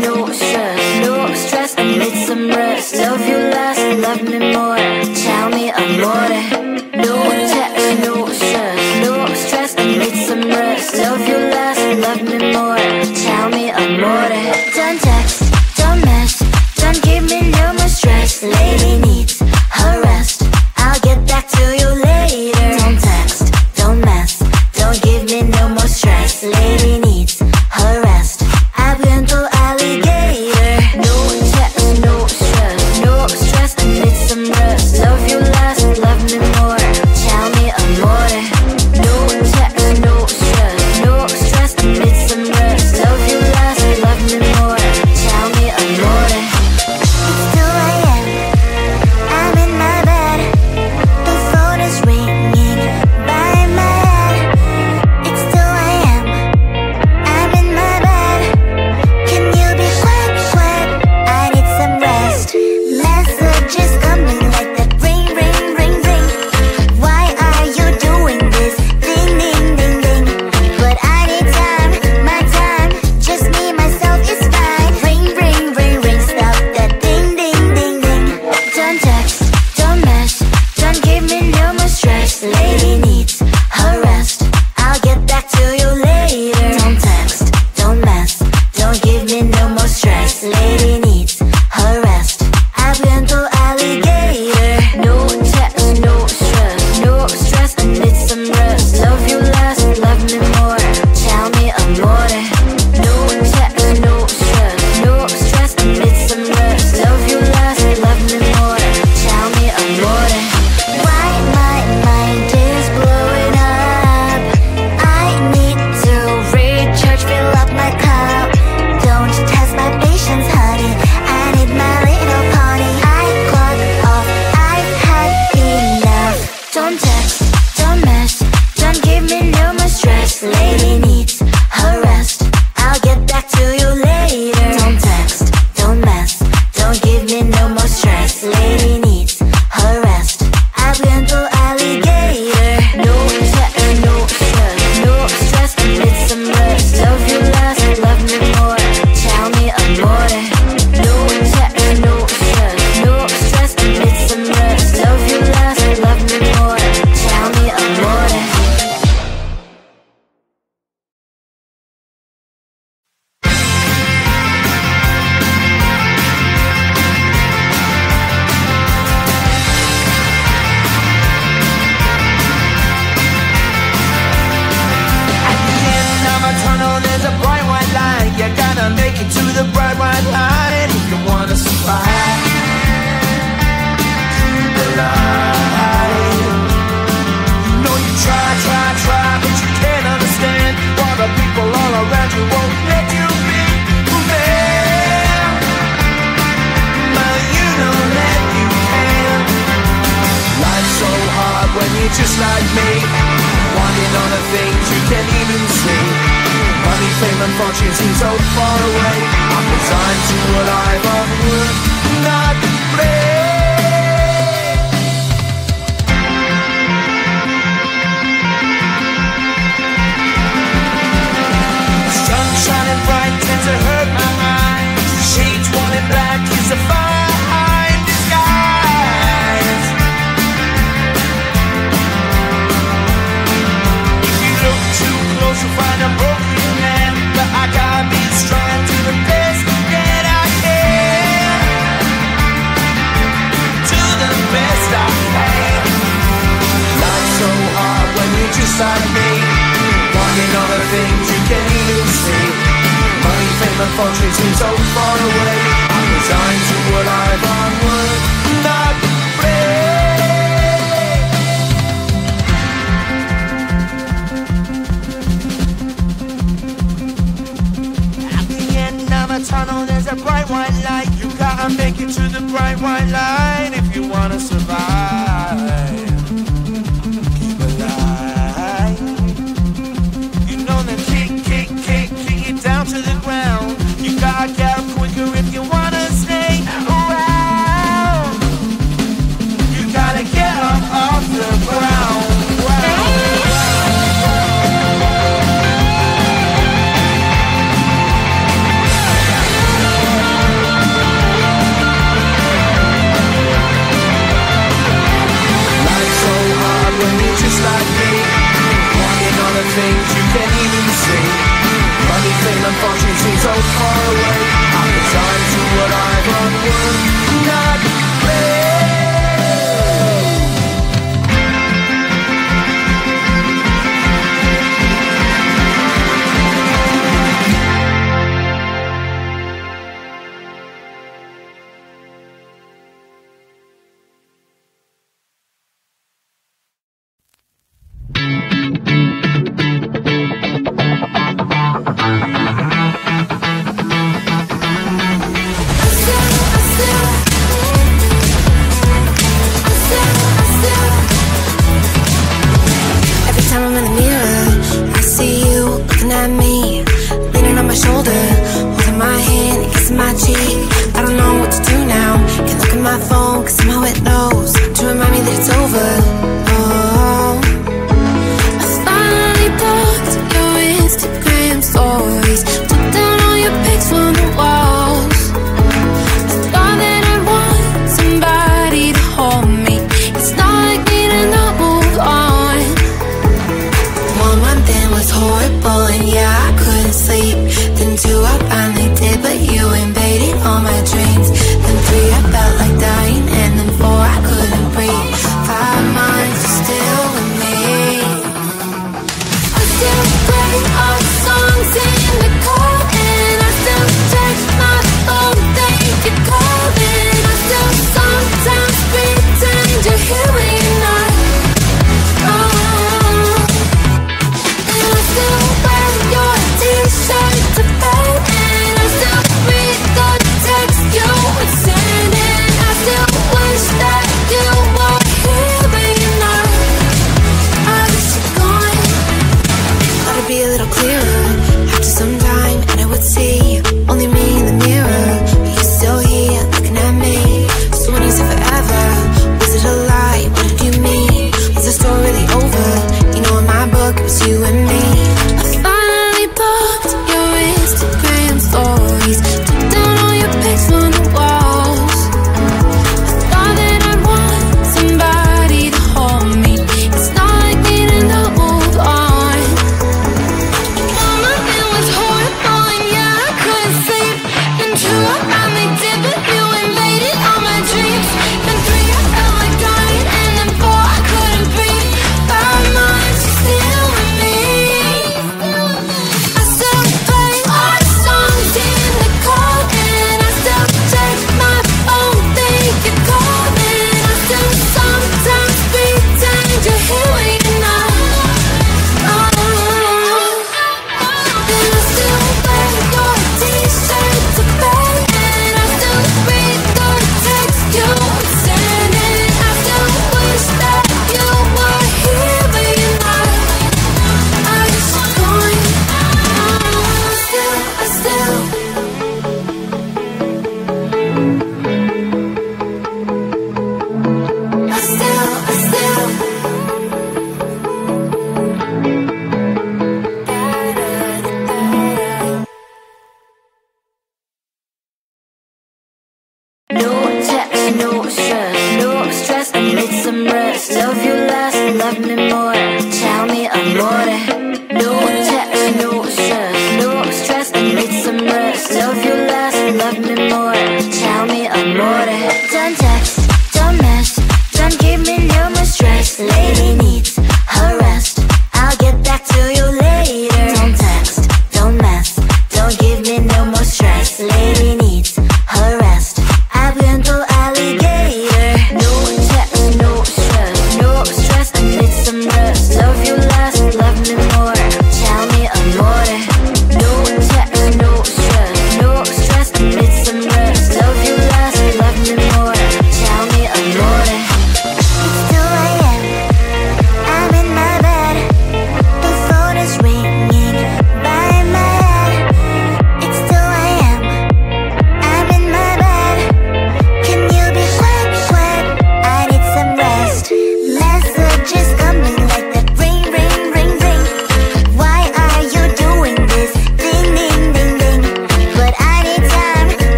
no stress, I need some rest. Love you less, love me more. Tell me amore. No text, no stress, I need some rest. Love you less, love me more. Tell me amore. Don't text, don't mess, don't give me no more stress. Lady needs her rest, I'll get back to you later. Don't text, don't mess, don't give me no more stress. Lady needs her rest, I've been to alligator. No text, no stress, I need some rest. Love you less, love me more. Tell me amore. No text, no stress, I need some rest. Love you less, love me more. Tell me amore. It's 2 a.m., I'm in my bed. The phone is ringing by my head. It's 2 a.m., I'm in my bed. Can you be quiet? I need some rest. Messages coming like that, ring, ring, ring, ring. Why are you doing this? Ding, ding, ding, ding. But I need time, my time. Just me, myself is fine. Ring, ring, ring, ring. Stop that ding, ding, ding, ding. Don't text, don't mess, don't give me no more stress. Lady needs her rest, I'll get back to you later. Don't text, don't mess, don't give me no more stress. Lady needs her rest, I've been to alligator. No text, no stress, I need some rest. Love you less, love me more. Tell me amore. No text, no stress, I need some rest. Love you less, love me more. Tell me amore. Why my mind is blowing up? I need to recharge, fill up my cup. Don't test my patience, honey, I need my little pony. I clock off, I've had enough. Don't text, don't mess, don't give me no more stress. Lady needs her rest, I'll get back to you later. Don't text, don't mess, don't give me no more stress. Lady needs her rest, I've been to alligator. No text, no stress, I need some rest. Love you less, love me more. Tell me amore. No text, no stress, I need some rest. Love you less, love me more. Tell me amore. At the end of a tunnel, there's a bright white light. You gotta make it to the bright white light if you wanna survive. The light. You know you try, but you can't understand why the people all around you won't let you be who they are. But you know that you can. Life's so hard when you're just like me, wanting all the things you can't even see. Money, fame and fortune seem so far away. I'm resigned to a life of work, not play. Sun shining bright tends to hurt my mind. Shades worn in black is a fine disguise. If you look too close, you'll find a broken man. But I gotta be strong to the best that I can. To the best I can. Life's so hard when you're just like me, wanting all the things you can't even see. Money, fame and fortune seem so far away. I'm resigned to a life on work, not play. At the end of a tunnel, there's a bright white light. You gotta make it to the bright white light if you wanna survive. Keep alive. You know that kick it down to the ground. You gotta get up quicker if you wanna stay around. You gotta get up off the ground. felt far away. I'm resigned to what I've unlearned, not all my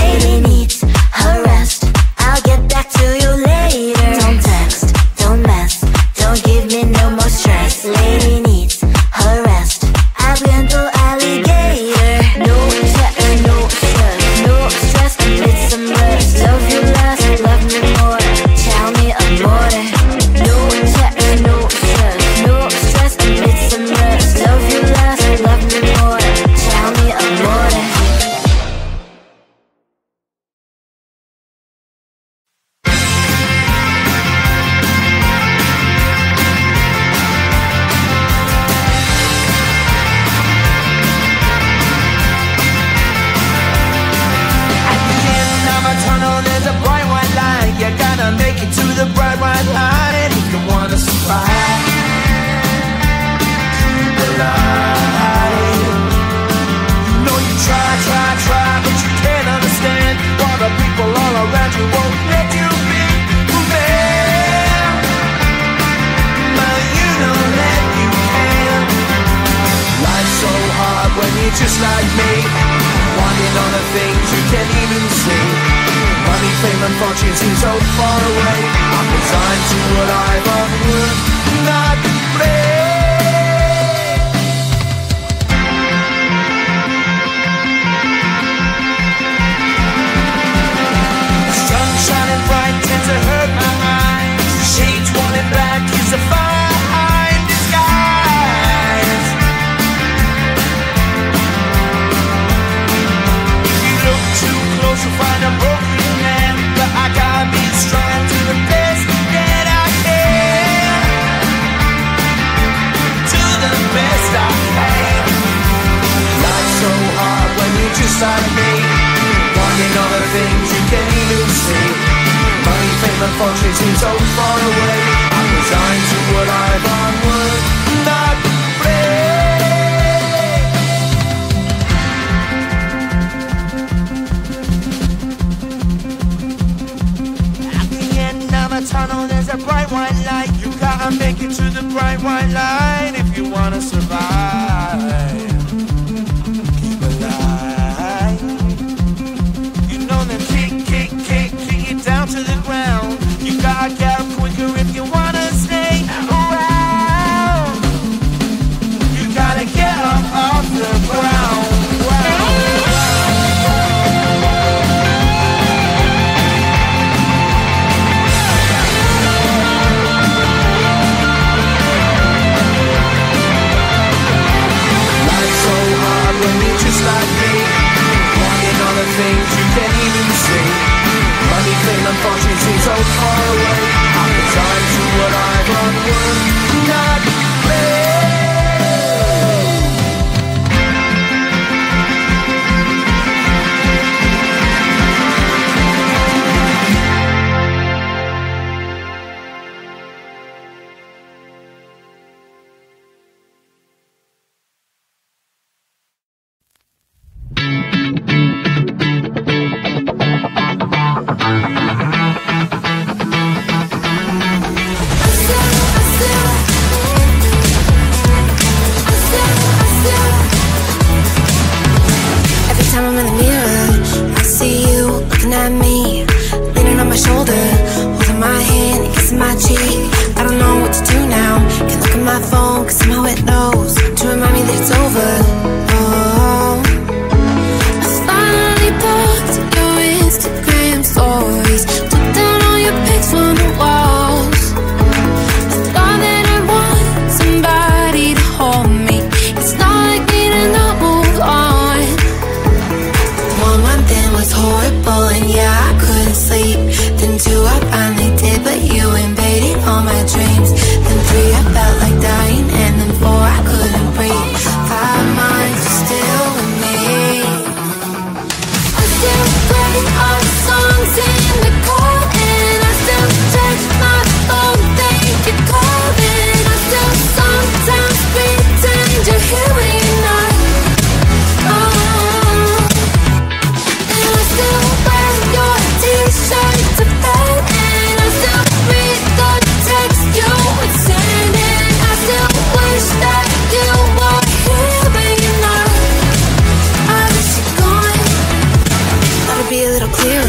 Lady needs her rest. I'll get back to you later. Don't text, don't mess, don't give me no more stress. Lady needs her rest. Abriendo alligator. No text, no stress, no stress. Need some rest. Love you less, love me more. Tell me amore. No text, no stress, no stress. Need some rest. Love you less, love me more. Tell me amore. At the end of a tunnel, there's a bright white light. You gotta make it to the bright white light if you wanna survive. Keep alive. You know you try, but you can't understand why the people all around you won't let you be who they are. But you know that you can. Life's so hard when you're just like me, wanting all the things you can't even see. Money, fame and fortune seem so far away. I'm resigned to a life of work, not play. The sun shining bright tends to hurt my eyes. The shades wanting black is a fine disguise. If you look too close, you'll find a broken man. But I gotta be strong to the best that I can. To the best I can. Life's so hard when you're just like me, wanting all the things you can't even see. Money, fame and fortune seem so far away. I'm resigned to a life on work, not play. At the end of a tunnel, there's a bright white light. You gotta make it to the bright white light if you wanna survive. Keep alive. You know them kick you down to the ground. You gotta get up quicker if you wanna stay around. You gotta get up off the ground. Life's so hard when you're just like me, wanting all the things you can't even see. Money, fame and fortune seem so far away. I'm resigned to what I've on work, not play. Every time I'm in the mirror, I see you looking at me, leaning on my shoulder, holding my hand and kissing my cheek. I don't know what to do now. Can't look at my phone, cause somehow it knows to remind me that it's over. Oh, I finally blocked your Instagram stories, took down all your pics from the walls. I thought that I want somebody to hold me. It's not like me to not move on. 1 month in was horrible and yeah, I couldn't sleep. Then 2 I finally did, but you invaded all my dreams. Then 3 I felt like dying, and then 4 I couldn't breathe. 5 months you're still with me. I still play our songs in the car, and I still check my phone, think you're calling. I still sometimes pretend you're here when you're not. And I still wear your t-shirt to bed, and I still read the text you would send, and I still wish that you were here but you're not. I wish you're gone. Thought it'd be a little clearer.